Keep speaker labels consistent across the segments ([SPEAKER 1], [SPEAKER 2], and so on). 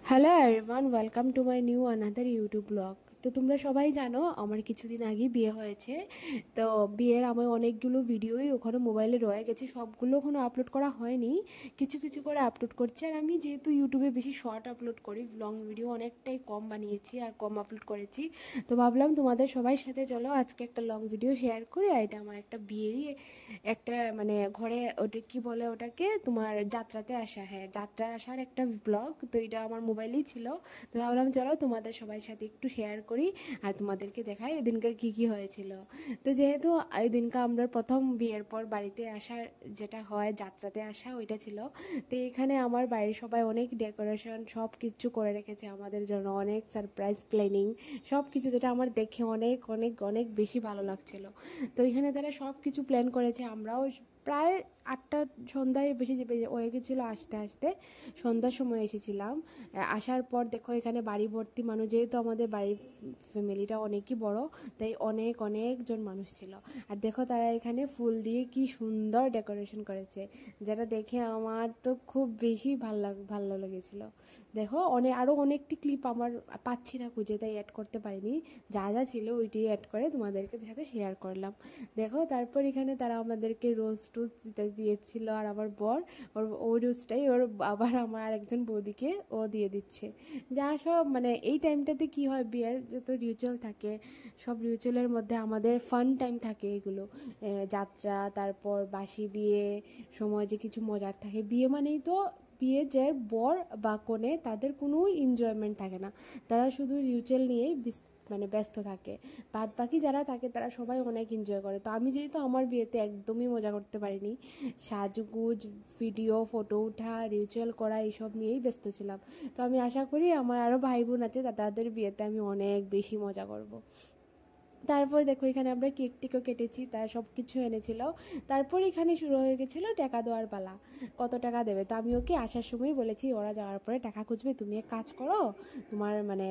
[SPEAKER 1] Hello everyone, welcome to my new another YouTube blog. তো তোমরা সবাই জানো আমার কিছুদিন আগে বিয়ে হয়েছে। তো বিয়ের আমার অনেকগুলো ভিডিওই ওখানে মোবাইলে রয়ে গেছে, সবগুলো ওখানে আপলোড করা হয়নি, কিছু কিছু করে আপলোড করছি। আর আমি যেহেতু ইউটিউবে বেশি শর্ট আপলোড করি, লং ভিডিও অনেকটাই কম বানিয়েছি আর কম আপলোড করেছি, তো ভাবলাম তোমাদের সবার সাথে চলো আজকে একটা লং ভিডিও শেয়ার করি। আর এটা আমার একটা বিয়েরই একটা মানে ঘরে ওটা কি বলে ওটাকে, তোমার যাত্রাতে আসা, হ্যাঁ যাত্রা আসার একটা ব্লগ। তো এটা আমার মোবাইলেই ছিল, তো ভাবলাম চলো তোমাদের সবার সাথে একটু শেয়ার করি আর তোমাদেরকে দেখাই এদিনকার কি কি হয়েছিল। তো যেহেতু এই দিনকা আমরা প্রথম বিয়ের পর বাড়িতে আসার যেটা হয় যাত্রাতে আসা ওইটা ছিল। তো এখানে আমার বাড়ির সবাই অনেক ডেকোরেশন সব কিছু করে রেখেছে আমাদের জন্য, অনেক সারপ্রাইজ প্ল্যানিং সব কিছু, যেটা আমার দেখে অনেক অনেক অনেক বেশি ভালো লাগছিল। তো এখানে তারা সব কিছু প্ল্যান করেছে। আমরাও প্রায় 8টা সন্ধ্যায় বেশি হয়ে গেছিলো, আসতে আসতে সন্ধ্যার সময় এসেছিলাম। আসার পর দেখো এখানে বাড়ি ভর্তি মানুষ, যেহেতু আমাদের বাড়ির ফ্যামিলিটা অনেকই বড়, তাই অনেক অনেকজন মানুষ ছিল। আর দেখো তারা এখানে ফুল দিয়ে কি সুন্দর ডেকোরেশন করেছে, যেটা দেখে আমার তো খুব বেশি ভালো লেগেছিল। দেখো আরও অনেকটি ক্লিপ আমার পাচ্ছি না খুঁজে, তাই অ্যাড করতে পারিনি, যা যা ছিল ওইটি অ্যাড করে তোমাদেরকে সাথে শেয়ার করলাম। দেখো তারপর এখানে তারা আমাদেরকে রোজ টোজ দিয়েছিল, আর আমার বর ওই রোজটাই আবার আমার আরেকজন বৌদিকে ও দিয়ে দিচ্ছে। যা সব মানে এই টাইমটাতে কি হয়, বিয়ের যত রিচুয়াল থাকে সব রিচুয়ালের মধ্যে আমাদের ফান টাইম থাকে এগুলো, যাত্রা, তারপর বাসি বিয়ে সময় যে কিছু মজার থাকে। বিয়ে মানেই তো বিয়ে, যে বর বা কনে তাদের কোনো এনজয়মেন্ট থাকে না, তারা শুধু রিচুয়াল নিয়েই মানে ব্যস্ত থাকে। বাদ বাকি যারা থাকে তারা সবাই অনেক এনজয় করে। তো আমি যেহেতু আমার বিয়েতে একদমই মজা করতে পারিনি, সাজগুজ, ভিডিও, ফটো ওঠা, রিচুয়াল করা এইসব নিয়েই ব্যস্ত ছিলাম। তো আমি আশা করি আমার আরও ভাই বোন আছে, তাদের বিয়েতে আমি অনেক বেশি মজা করব। তারপর দেখো এখানে আমরা কেক টেকও কেটেছি, তার সব কিছু এনেছিল। তারপর এখানে শুরু হয়ে গেছিলো টাকা দেওয়ার পালা, কত টাকা দেবে। তো আমি ওকে আসার সময় বলেছি, ওরা যাওয়ার পরে টাকা খুঁজবে, তুমি এক কাজ করো, তোমার মানে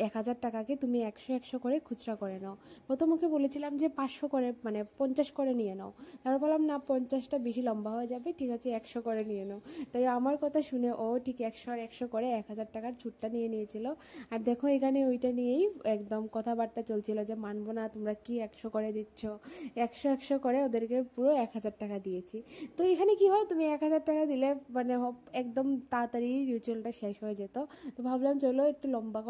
[SPEAKER 1] 1,000 টাকাকে তুমি 100 করে খুচরা করে নাও। প্রথম ওকে বলেছিলাম যে 500 করে মানে 50 করে নিয়ে নাও, তারপর বললাম না 50টা বেশি লম্বা হয়ে যাবে, ঠিক আছে 100 করে নিয়ে নাও। তাই আমার কথা শুনে ও ঠিক 100 করে 1,000 টাকার ছুটটা নিয়ে নিয়েছিল। আর দেখো এখানে ওইটা নিয়েই একদম কথাবার্তা চলছিল যে মানবো না, তোমরা কি 100 করে দিচ্ছ। 100 করে ওদেরকে পুরো 1,000 টাকা দিয়েছি। তো এখানে কি হয়, তুমি 1,000 টাকা দিলে মানে একদম তাড়াতাড়ি রিচুয়ালটা শেষ হয়ে যেত। তো ভাবলাম চলো একটু লম্বা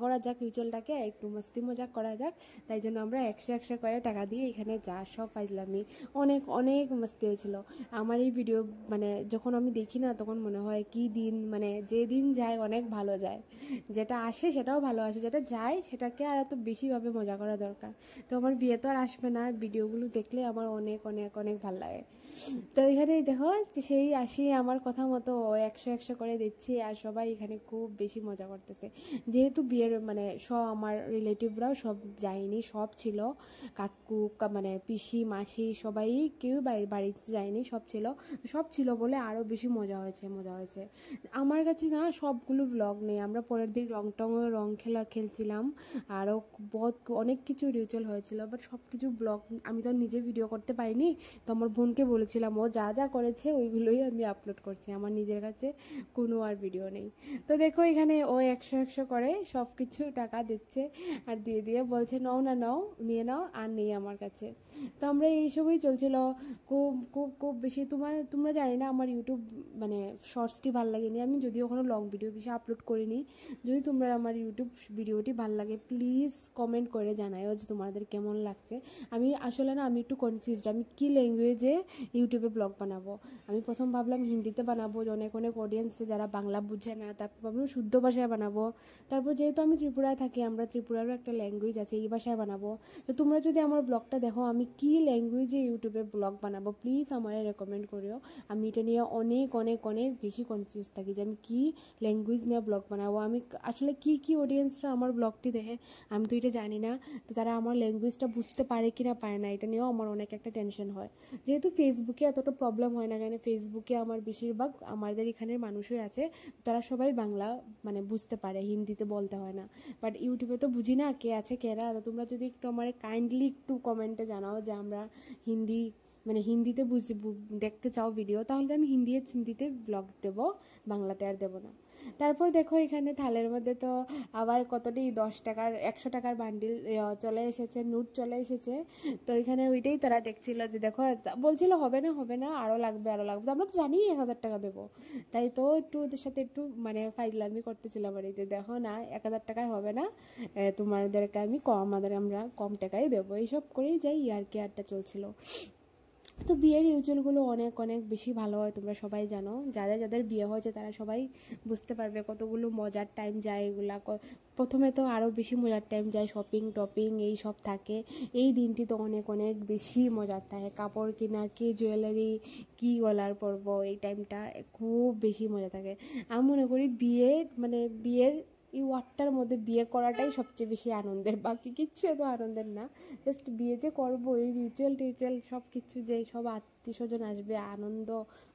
[SPEAKER 1] করা যাক রিচুয়ালটাকে, একটু মস্তি মজাক করা যাক। তাই জন্য আমরা 100 করে টাকা দিয়ে এখানে যা সব পাইলামি, অনেক অনেক মস্তি হয়েছিল। আমার এই ভিডিও মানে যখন আমি দেখি না, তখন মনে হয় কি দিন, মানে যে দিন যায় অনেক ভালো যায়, যেটা আসে সেটাও ভালো আসে, যেটা যায় সেটাকে আর এত বেশিভাবে মজা করা দরকার। তো আমার বিয়ে তো আর আসবে না, ভিডিওগুলো দেখলে আমার অনেক অনেক অনেক ভালো লাগে। তো এখানে দেখো যে সেই আসি আমার কথা মতো 100 করে দিচ্ছি, আর সবাই এখানে খুব বেশি মজা করতেছে। যেহেতু বিয়ের মানে আমার রিলেটিভরাও সব যায়নি, সব ছিল, কাকু মানে পিসি মাসি সবাই, কেউ বাড়িতে যায়নি, সব ছিল বলে আরও বেশি মজা হয়েছে। আমার কাছে না সবগুলো ব্লগ নেই, আমরা পরের দিন রং খেলছিলাম, আরও অনেক কিছু রিচুয়াল হয়েছিল, বাট সব কিছু ব্লগ আমি তো নিজে ভিডিও করতে পারিনি। তো আমার বোনকে বলেছিলাম, ও যা যা করেছে ওইগুলোই আমি আপলোড করছি, আমার নিজের কাছে কোনো আর ভিডিও নেই। তো দেখো এখানে ও 100 করে সব কিছু টাকা দিচ্ছে, আর দিয়ে দিয়ে বলছে নাও না নাও, নিয়ে নাও, আর নেই আমার কাছে। তো আমরা এইসবই চলছিল খুব খুব খুব বেশি। তোমরা জানি না আমার ইউটিউব মানে শর্টসটি ভালো লাগেনি, আমি যদিও কোনো লং ভিডিও বেশি আপলোড করিনি। যদি তোমরা আমার ইউটিউব ভিডিওটি ভালো লাগে প্লিজ কমেন্ট করে জানাও যে তোমাদের কেমন লাগছে। আমি আসলে না আমি একটু কনফিউজড, আমি কী ল্যাঙ্গুয়েজে ইউটিউবে ব্লগ বানাবো। আমি প্রথম ভাবলাম হিন্দিতে বানাবো, অনেক অনেক অডিয়েন্সে যারা বাংলা বুঝে না, তারপর ভাবলাম শুদ্ধ ভাষায় বানাবো। তারপর যেহেতু আমি ত্রিপুরায় থাকি, আমরা ত্রিপুরারও একটা ল্যাঙ্গুয়েজ আছে, এই ভাষায় বানাবো। তো তোমরা যদি আমার ব্লগটা দেখো আমি কী ল্যাঙ্গুয়েজে ইউটিউবে ব্লগ বানাবো প্লিজ আমায় রেকমেন্ড করিও। আমি এটা নিয়ে অনেক অনেক অনেক বেশি কনফিউজ থাকি যে আমি কী ল্যাঙ্গুয়েজ নিয়ে ব্লগ বানাবো। আমি আসলে কী অডিয়েন্সরা আমার ব্লগটি দেখে আমি তো এটা জানি না, তো তারা আমার ল্যাঙ্গুয়েজটা বুঝতে পারে কি না পারে না, এটা নিয়েও আমার অনেক একটা টেনশন হয়। যেহেতু ফেসবুকে এতটা প্রবলেম হয় না, কেন ফেসবুকে আমার বেশিরভাগ আমাদের এখানের মানুষই আছে, তারা সবাই বাংলা মানে বুঝতে পারে, হিন্দিতে বলতে হয় না। বাট ইউটিউবে তো বুঝি না কে আছে কে না। তো তোমরা যদি একটু আমার কাইন্ডলি একটু কমেন্টে জানাও যে আমরা হিন্দি মানে হিন্দিতে দেখতে চাও ভিডিও, তাহলে আমি হিন্দিতে ব্লগ দেবো, বাংলাতে আর দেবো না। তারপর দেখো এখানে থালের মধ্যে তো আবার কতটি 10 টাকার 100 টাকার বান্ডিল চলে এসেছে, নোট চলে এসেছে। তো এখানে ওইটাই তারা দেখছিল যে দেখো, বলছিল হবে না হবে না, আরও লাগবে আরও লাগবে, আমরা তো জানি 1000 টাকা দেবো। তাই তো একটু ওদের সাথে একটু মানে ফাইজলামি করতেছিলাম আর এই যে দেখো না 1000 টাকায় হবে না, তোমাদেরকে আমি আমরা কম টাকায় দেবো, এইসব করেই যাই আর কি আড্ডা চলছিল। তো বিয়ের রিচুয়ালগুলো অনেক অনেক বেশি ভালো হয়, তোমরা সবাই জানো, যাদের যাদের বিয়ে হয়েছে তারা সবাই বুঝতে পারবে কতগুলো মজার টাইম যায় এগুলা। প্রথমে তো আরও বেশি মজার টাইম যায়, শপিং টপিং এই সব থাকে। এই দিনটি তো অনেক অনেক বেশি মজার থাকে, কাপড় কেনা, কি জুয়েলারি, কি গলার পরব, এই টাইমটা খুব বেশি মজা থাকে। আমি মনে করি বিয়ের এই ওয়ার্ডটার মধ্যে বিয়ে করাটাই সবচেয়ে বেশি আনন্দের, বাকি কিচ্ছু এত আনন্দের না। জাস্ট বিয়ে যে করবো, এই রিচুয়াল সব কিছু, যে সব আত্মীয় স্বজন আসবে, আনন্দ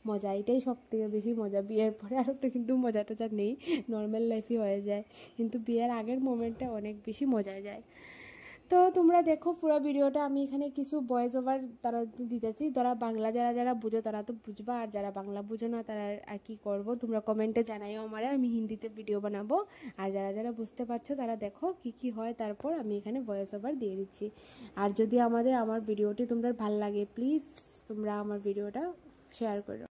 [SPEAKER 1] মজা, এটাই সব থেকে বেশি মজা। বিয়ের পরে আরও তো কিন্তু মজা টজা নেই, নর্মাল লাইফই হয়ে যায়, কিন্তু বিয়ের আগের মোমেন্টটা অনেক বেশি মজা যায়। তো তোমরা দেখো পুরো ভিডিওটা, আমি এখানে কিছু ভয়েস ওভার তারা দিতেছি, তারা বাংলা যারা যারা বুঝো তারা তো বুঝবা, আর যারা বাংলা বুঝো না তারা আর কি করবো, তোমরা কমেন্টে জানাইও আমারে, আমি হিন্দিতে ভিডিও বানাবো। আর যারা যারা বুঝতে পারছো তারা দেখো কি কি হয়, তারপর আমি এখানে ভয়েস ওভার দিয়ে দিচ্ছি। আর যদি আমার ভিডিওটি তোমরা ভালো লাগে, প্লিজ তোমরা আমার ভিডিওটা শেয়ার করো।